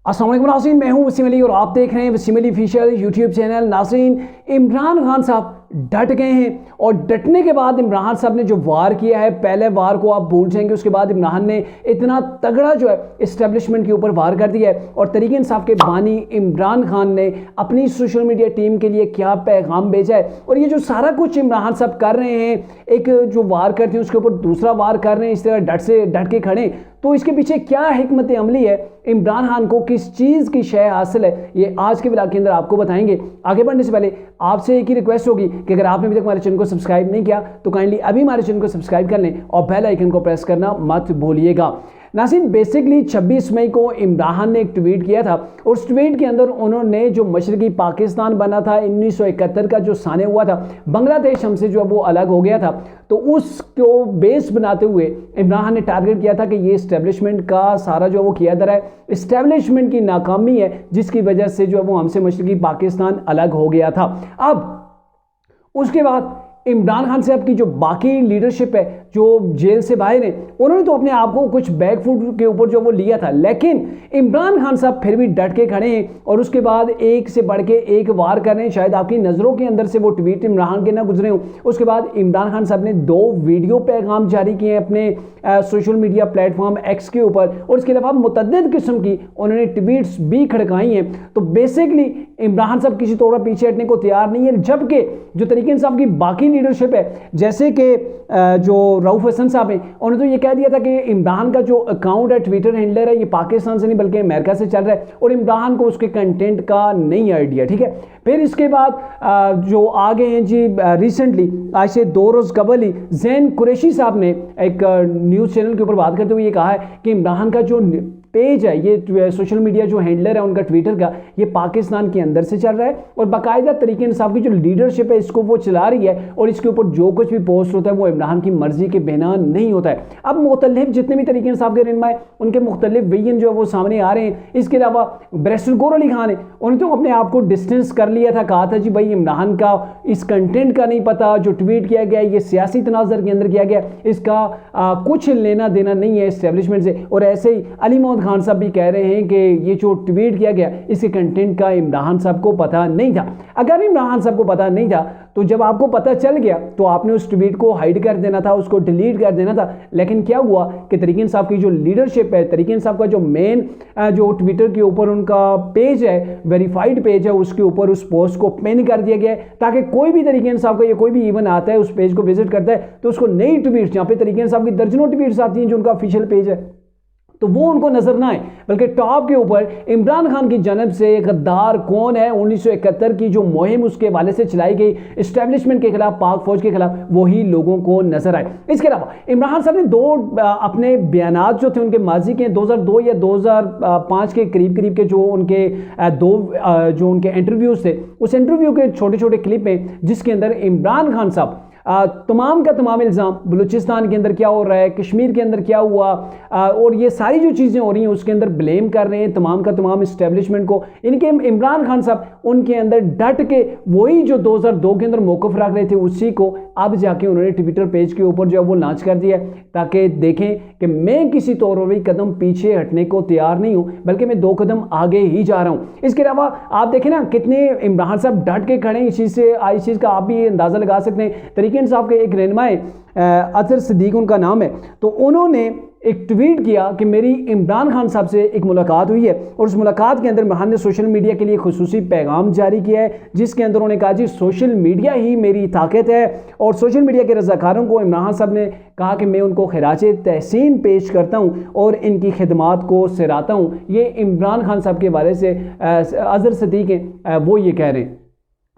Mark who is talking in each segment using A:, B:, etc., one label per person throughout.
A: अस्सलाम वालेकुम नाज़रीन, मैं हूं वसीम अली और आप देख रहे हैं Wasim Ali official YouTube channel. नाज़रीन, इमरान खान साहब डट गए हैं और डटने के बाद इमरान साहब ने जो वार किया है, पहले वार को आप भूल जाएंगे, उसके बाद इमरान ने इतना तगड़ा जो है इस्टेब्लिशमेंट के ऊपर वार कर दिया है। और तरीके इंसाफ के बानी इमरान खान ने अपनी सोशल मीडिया टीम के लिए क्या पैगाम भेजा है, और ये जो सारा कुछ इमरान साहब कर रहे हैं, एक जो वार करते हैं उसके ऊपर दूसरा वार कर रहे हैं, इस तरह डट के खड़े, तो इसके पीछे क्या हिकमत अमली है, इमरान खान को किस चीज़ की शय हासिल है, ये आज के व्लॉग के अंदर आपको बताएंगे। आगे बढ़ने से पहले आपसे एक ही रिक्वेस्ट होगी कि अगर आपने अभी तक हमारे चैनल को सब्सक्राइब नहीं किया तो काइंडली अभी हमारे चैनल को सब्सक्राइब कर लें और बेल आइकन को प्रेस करना मत भूलिएगा। नाज़रीन, बेसिकली 26 मई को इमरान ने एक ट्वीट किया था और उस ट्वीट के अंदर उन्होंने जो मशरकी पाकिस्तान बना था 1971 का जो साने हुआ था, बांग्लादेश हमसे जो वो अलग हो गया था, तो उसको बेस बनाते हुए इमरान ने टारगेट किया था कि ये इस्टेब्लिशमेंट का सारा जो वो किया जा रहा है, इस्टेब्लिशमेंट की नाकामी है जिसकी वजह से जो वो हमसे मशरकी पाकिस्तान अलग हो गया था। अब उसके बाद इमरान खान साहब की जो बाकी लीडरशिप है जो जेल से बाहर है, उन्होंने तो अपने आप को कुछ बैक फुट के ऊपर जो वो लिया था, लेकिन इमरान खान साहब फिर भी डट के खड़े हैं और उसके बाद एक से बढ़ के एक वार कर रहे हैं। शायद आपकी नज़रों के अंदर से वो ट्वीट इमरान के ना गुजरे हों। उसके बाद इमरान खान साहब ने 2 वीडियो पैगाम जारी किए हैं अपने सोशल मीडिया प्लेटफॉर्म एक्स के ऊपर, और इसके अलावा मुतअद्दिद किस्म की उन्होंने ट्वीट्स भी खड़काई हैं। तो बेसिकली इमरान साहब किसी तौर पर पीछे हटने को तैयार नहीं है, जबकि जो तरीके इंसाफ की बाकी लीडरशिप है, जैसे कि जो रऊफ हसन साहब हैं, उन्होंने तो ये कह दिया था कि इमरान का जो अकाउंट है, ट्विटर हैंडलर है, ये पाकिस्तान से नहीं बल्कि अमेरिका से चल रहा है और इमरान को उसके कंटेंट का नहीं आइडिया। ठीक है, फिर इसके बाद जो आगे हैं जी, रिसेंटली आज से 2 रोज़ कबल ही जैन कुरैशी साहब ने एक न्यूज़ चैनल के ऊपर बात करते हुए ये कहा है कि इमरान का जो पेज है, ये सोशल मीडिया जो हैंडलर है उनका ट्विटर का, ये पाकिस्तान के अंदर से चल रहा है और बाकायदा तरीके इंसाफ की जो लीडरशिप है इसको वो चला रही है, और इसके ऊपर जो कुछ भी पोस्ट होता है वो इमरान की मर्जी के बिना नहीं होता है। अब मुख्तलिफ जितने भी तरीके इंसाफ के रहनुमा है उनके मुख्तलिफ विजन जो है वो सामने आ रहे हैं। इसके अलावा बैरिस्टर गौहर अली खान है, उन्होंने तो अपने आप को डिस्टेंस कर लिया था, कहा था जी भाई इमरान का इस कंटेंट का नहीं पता, जो ट्वीट किया गया ये सियासी तनाज़र के अंदर किया गया, इसका कुछ लेना देना नहीं है इस्टेब्लिशमेंट से। और ऐसे ही अली मोहम्मद खान साहब भी कह रहे हैं कि ये जो ट्वीट किया गया इसके कंटेंट का इमरान साहब को पता नहीं था। अगर इमरान साहब को पता नहीं था तो जब आपको पता चल गया तो आपने उस ट्वीट को हाइड कर देना था, उसको डिलीट कर देना था। लेकिन क्या हुआ कि तरीके इंसाफ की जो लीडरशिप है, तरीके इंसाफ का जो मेन जो ट्विटर के ऊपर उनका पेज है, वेरीफाइड पेज है, उसके ऊपर उस पोस्ट को पिन कर दिया गया है ताकि कोई भी तरीके इंसाफ का या कोई भी इवन आता है उस पेज को विजिट करता है तो उसको नई ट्वीट्स, जहाँ पे तरीके इंसाफ की दर्जनों ट्वीट्स आती हैं जो उनका ऑफिशियल पेज है, तो वो उनको नजर ना आए, बल्कि टॉप के ऊपर इमरान खान की जानब से गद्दार कौन है, 1971 की जो मुहिम उसके वाले से चलाई गई इस्टेब्लिशमेंट के खिलाफ, पाक फौज के खिलाफ, वही लोगों को नजर आए। इसके अलावा इमरान साहब ने 2 अपने बयानात जो थे उनके माजी के 2002 या 2005 के करीब के जो उनके 2 जो उनके इंटरव्यूज थे, उस इंटरव्यू के छोटे छोटे क्लिप हैं जिसके अंदर इमरान खान साहब तमाम का तमाम इल्ज़ाम बलूचिस्तान के अंदर क्या हो रहा है, कश्मीर के अंदर क्या हुआ, और ये सारी जो चीज़ें हो रही हैं उसके अंदर ब्लेम कर रहे हैं तमाम का तमाम इस्टेब्लिशमेंट को। इनके इमरान खान साहब उनके अंदर डट के वही जो 2002 के अंदर मौक़िफ़ रख रहे थे उसी को अब जाके उन्होंने ट्विटर पेज के ऊपर जो है वो लॉन्च कर दिया ताकि देखें कि मैं किसी तौर पर भी कदम पीछे हटने को तैयार नहीं हूँ, बल्कि मैं 2 कदम आगे ही जा रहा हूँ। इसके अलावा आप देखें ना कितने इमरान साहब डट के खड़े हैं, इस चीज़ का आप भी अंदाज़ा लगा सकते हैं। तरीके इंसाफ के एक रहनुमा अजहर सिद्दीक उनका नाम है, तो उन्होंने एक ट्वीट किया कि मेरी इमरान खान साहब से एक मुलाकात हुई है और उस मुलाकात के अंदर इमरान ने सोशल मीडिया के लिए खुसूसी पैगाम जारी किया है जिसके अंदर उन्होंने कहा जी सोशल मीडिया ही मेरी ताकत है, और सोशल मीडिया के रज़ाकारों को इमरान साहब ने कहा कि मैं उनको खिराज तहसीन पेश करता हूँ और इनकी खिदमात को सराहता हूँ। ये इमरान खान साहब के बारे से अजहर सिद्दीक हैं, वो ये कह रहे हैं।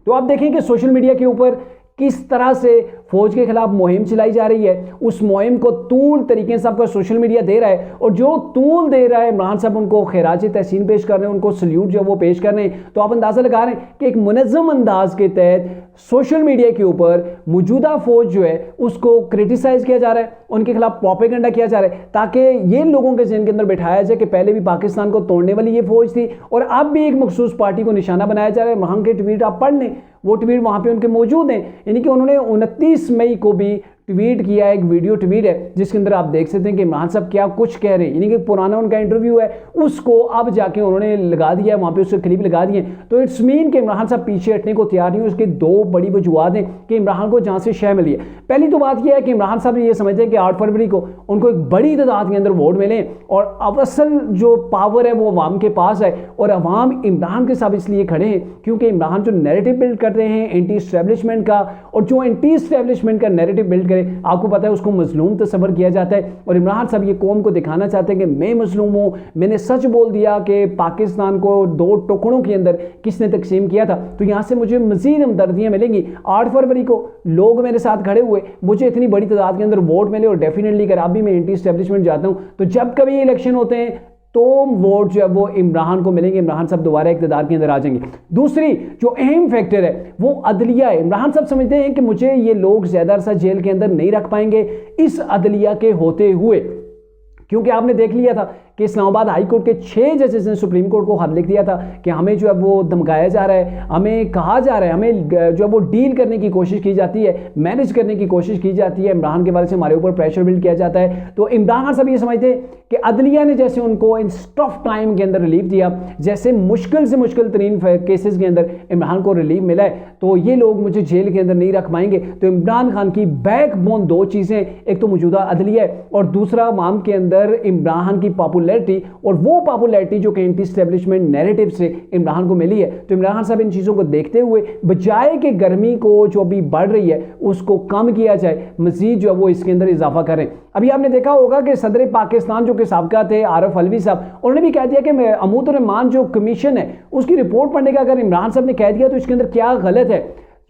A: तो आप देखें कि सोशल मीडिया के ऊपर किस तरह से फौज के खिलाफ मुहिम चलाई जा रही है, उस मुहिम को तूल तरीके से आपका सोशल मीडिया दे रहा है, और जो तूल दे रहा है इमरान साहब उनको खिराज तहसीन पेश कर रहे हैं, उनको सल्यूट जो वो पेश कर रहे हैं। तो आप अंदाज़ा लगा रहे हैं कि एक मुनज़्ज़म अंदाज के तहत सोशल मीडिया के ऊपर मौजूदा फौज जो है उसको क्रिटिसाइज़ किया जा रहा है, उनके खिलाफ प्रोपेगेंडा किया जा रहा है ताकि ये लोगों के ज़हन के अंदर बैठाया जाए कि पहले भी पाकिस्तान को तोड़ने वाली ये फौज थी और अब भी एक मखसूस पार्टी को निशाना बनाया जा रहा है। वहाँ के ट्वीट आप पढ़ लें, वो ट्वीट वहाँ पे उनके मौजूद हैं, यानी कि उन्होंने 29 मई को भी ट्वीट किया है, एक वीडियो ट्वीट है जिसके अंदर आप देख सकते हैं कि इमरान साहब क्या कुछ कह रहे हैं, यानी कि पुराना उनका इंटरव्यू है उसको अब जाके उन्होंने लगा दिया है, वहाँ पे उसके क्लिप लगा दिए। तो इट्स मीन कि इमरान साहब पीछे हटने को तैयार नहीं। उसकी दो बड़ी वजूहत हैं कि इमरान को जहाँ से शय मिली है। पहली तो बात यह है कि इमरान साहब ये समझते हैं कि 8 फरवरी को उनको एक बड़ी तादाद के अंदर वोट मिले और अब असल जो पावर है वो अवाम के पास है और अवाम इमरान के साथ इसलिए खड़े हैं क्योंकि इमरान जो नैरेटिव बिल्ड कर रहे हैं एंटी एस्टेब्लिशमेंट का, और जो एंटी एस्टेब्लिशमेंट का नैरेटिव बिल्ड करे आपको पता है उसको मजलूम तस्वर किया जाता है। और इमरान साहब ये कौम को दिखाना चाहते हैं कि मैं मजलूम हूँ, मैंने सच बोल दिया कि पाकिस्तान को 2 टुकड़ों के अंदर किसने तकसीम किया था, तो यहाँ से मुझे मजीद हमदर्दियाँ मिलेंगी। 8 फरवरी को लोग मेरे साथ खड़े हुए, मुझे इतनी बड़ी तादाद के अंदर वोट मिले और डेफिनेटली अगर आप भी मैं एंटी एस्टेब्लिशमेंट जाता हूँ तो जब कभी इलेक्शन होते हैं तो वोट जो है वो इमरान को मिलेंगे, इमरान साहब दोबारा इक़्तिदार के अंदर आ जाएंगे। दूसरी जो अहम फैक्टर है वो अदलिया है। इमरान साहब समझते हैं कि मुझे ये लोग ज़्यादा अरसा जेल के अंदर नहीं रख पाएंगे इस अदलिया के होते हुए, क्योंकि आपने देख लिया था कि इस्लामाबाद हाई कोर्ट के 6 जजेस ने सुप्रीम कोर्ट को खत लिख दिया था कि हमें जो है वो धमकाया जा रहा है, हमें कहा जा रहा है, हमें जो है वो डील करने की कोशिश की जाती है, मैनेज करने की कोशिश की जाती है, इमरान के बारे से हमारे ऊपर प्रेशर बिल्ड किया जाता है। तो इमरान खान साहब ये समझते हैं कि अदलिया ने जैसे उनको इन टफ टाइम के अंदर रिलीफ दिया, जैसे मुश्किल से मुश्किल तरीन केसेस के अंदर इमरान को रिलीफ मिला है, तो ये लोग मुझे जेल के अंदर नहीं रख पाएंगे। तो इमरान खान की बैकबोन 2 चीज़ें, एक तो मौजूदा अदलिया है और दूसरा अवाम के अंदर इमरान की पॉपुलैरिटी, और वो पॉपुलैरिटी जो कि एंटी एस्टेब्लिशमेंट नैरेटिव से इमरान को मिली है। तो इमरान खान साहब इन चीज़ों को देखते हुए बजाय कि गर्मी को जो अभी बढ़ रही है उसको कम किया जाए, मजीद जो है वो इसके अंदर इजाफा करें। अभी आपने देखा होगा कि सदर पाकिस्तान जो कि साबका थे आरिफ अलवी साहब, उन्होंने भी कह दिया कि अमूद रहमान जो कमीशन है उसकी रिपोर्ट पढ़ने का अगर इमरान साहब ने कह दिया तो इसके अंदर क्या गलत है,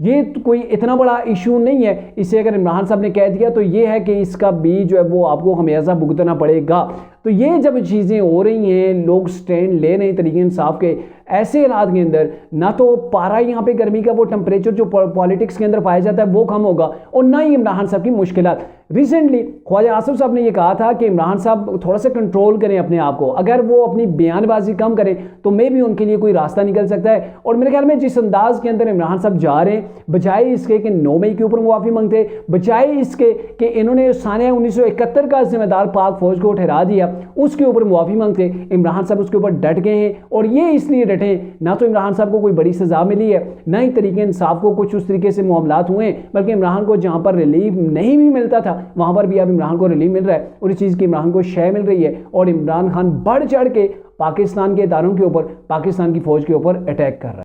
A: ये तो कोई इतना बड़ा इशू नहीं है। इसे अगर इमरान साहब ने कह दिया तो ये है कि इसका भी जो है वो आपको खमियाजा भुगतना पड़ेगा। तो ये जब चीज़ें हो रही हैं, लोग स्टैंड ले रहे हैं तरीके इंसाफ के, ऐसे हालात के अंदर ना तो पारा यहाँ पे गर्मी का वो टेम्परेचर जो पॉलिटिक्स के अंदर पाया जाता है वो कम होगा और ना ही इमरान साहब की मुश्किलात। रिसेंटली ख्वाजा आसिफ साहब ने ये कहा था कि इमरान साहब थोड़ा सा कंट्रोल करें अपने आप को, अगर वो अपनी बयानबाजी कम करें तो मे भी उनके लिए कोई रास्ता निकल सकता है। और मेरे ख्याल में जिस अंदाज के अंदर इमरान साहब जा रहे हैं, बजाय इसके कि 9 मई के ऊपर मुआफ़ी मांगते, बजाय इसके कि इन्होंने साल 1971 का जिम्मेदार पाक फौज को ठहरा दिया उसके ऊपर मुआफ़ी मांगते, इमरान साहब उसके ऊपर डट गए हैं। और ये इसलिए डटे, ना तो इमरान साहब को कोई बड़ी सज़ा मिली है, ना ही तरीके इंसाफ को कुछ उस तरीके से मामलात हुए हैं, बल्कि इमरान को जहाँ पर रिलीफ नहीं भी मिलता था वहाँ पर भी अब इमरान को रिलीफ मिल रहा है और इस चीज़ की इमरान को शय मिल रही है। और इमरान खान बढ़ चढ़ के पाकिस्तान के इदारों के ऊपर, पाकिस्तान की फ़ौज के ऊपर अटैक कर रहा है।